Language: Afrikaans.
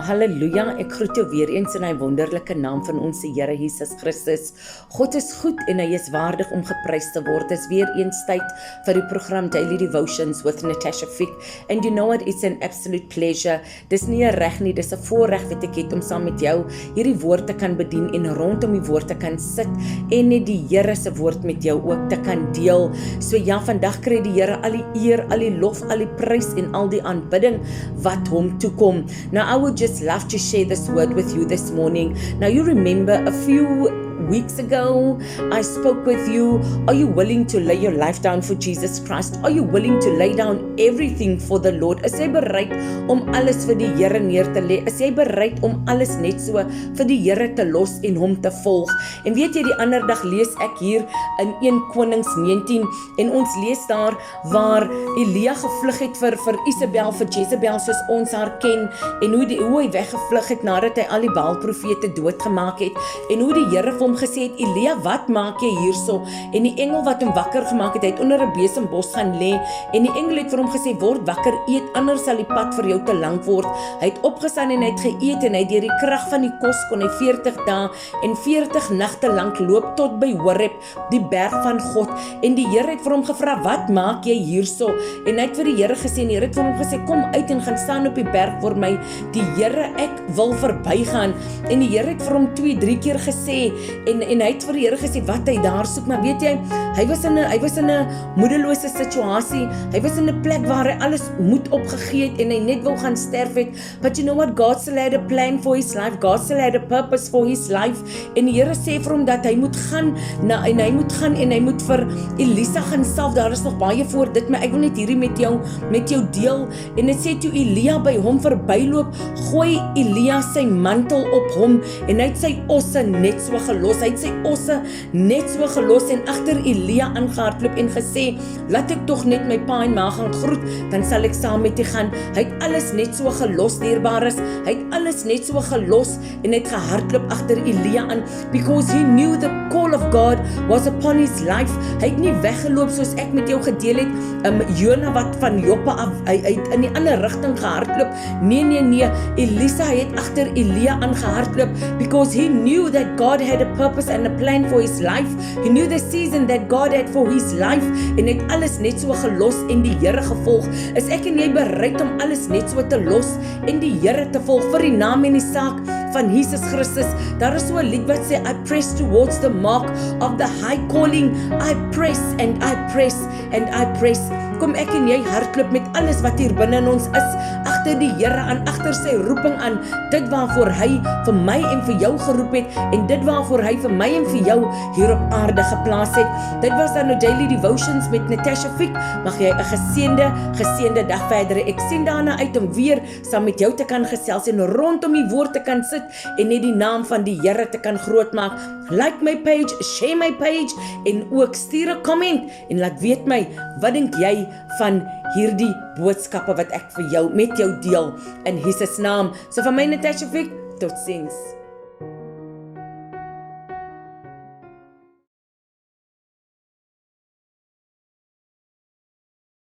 Halleluja, ek groet jou weer eens in die wonderlike naam van ons Here Jesus Christus. God is goed en hy is waardig om geprys te word. Dit is weer eens tyd vir die program Daily Devotions with Natasha Fick. And you know what, it's an absolute pleasure. Dis nie 'n reg nie, dis 'n voorreg wat ek het om saam met jou hierdie woord te kan bedien en rondom die woord te kan sit en net die Here se woord met jou ook te kan deel. So ja, vandag kry die Here al die eer, al die lof, al die prys en al die aanbidding wat hom toekom. Now I would just love to share this word with you this morning. Now you remember a few weeks ago, I spoke with you. Are you willing to lay your life down for Jesus Christ? Are you willing to lay down everything for the Lord? Is jy bereid om alles vir die Here neer te lê? Is jy bereid om alles net so vir die Here te los en hom te volg? En weet jy, die ander dag lees ek hier in 1 Konings 19 en ons lees daar waar Elia gevlug het vir Isabel, vir Jezebel soos ons haar ken, en hoe hy weggevlug het nadat hy al die Baal-profete doodgemaak het, en hoe die Here vir hom gesê het, Elia, wat maak jy hierso? En die engel wat hom wakker gemaak het, hy het onder 'n besembos gaan lê, en die engel het vir hom gesê, word wakker, eet, anders sal die pad vir jou te lank word. Hy het opgestaan en hy het geëet, en hy deur die krag van die kos kon hy 40 dae en 40 nagte lank loop tot by Horeb, die berg van God. En die Here het vir hom gevra, wat maak jy hierso? En hy het vir die Here gesê, en die Here het vir hom gesê, kom uit en gaan staan op die berg vir my. Die Here, ek wil verbygaan. En die Here het vir hom 2-3 keer gesê, en hy het vir die Here gesê, wat hy daar soek, maar weet jy, hy was in 'n moedelose situasie, hy was in 'n plek waar hy alles moed opgegee het, en hy net wil gaan sterf het, but you know what, God still had a plan for his life, God still had a purpose for his life, en die Here sê vir hom, dat hy moet gaan, en hy moet vir Elisa gaan salf. Daar is nog baie voor dit, maar ek wil net hierdie met jou deel, en dit sê, toe Elia by hom verbyloop, gooi Elia sy mantel op hom, en hy het sy osse net so gelos, en agter Elia aangehardloop en gesê, laat ek tog net my pa en ma gaan groet, dan sal ek saam met u gaan. Hy het alles net so gelos, dierbares, hy het alles net so gelos, en hy het gehardloop agter Elia aan, because he knew the call of God was upon his life. Hy het nie weggeloop soos ek met jou gedeel het, Jona wat van Joppe af, hy het in die ander rigting gehardloop. Nee, Elisa, hy het agter Elia aangehardloop, because he knew that God had a purpose and a plan for his life. He knew the season that God had for his life, en het alles net so gelos en die Here gevolg. Is ek en jy bereid om alles net so te los en die Here te volg vir die naam en die saak van Jesus Christus? Daar is so 'n lied wat sê, I press towards the mark of the high calling. I press and I press and I press. Kom ek en jy hardloop met alles wat hier binne in ons is, agter die Here aan, agter sy roeping aan, dit waarvoor hy vir my en vir jou geroep het, en dit waarvoor hy vir my en vir jou hier op aarde geplaas het. Dit was dan nou Daily Devotions met Natasha Fick. Mag jy 'n geseënde dag verder. Ek sien daarna uit om weer saam met jou te kan gesels en rondom die woord te kan sit en net die naam van die Here te kan grootmaak. Like my page, share my page, en ook stuur 'n comment en laat weet my, wat dink jy van hierdie boodskappe wat ek vir jou met jou deel in Jesus naam. So van my Natasha Fick, tot ziens.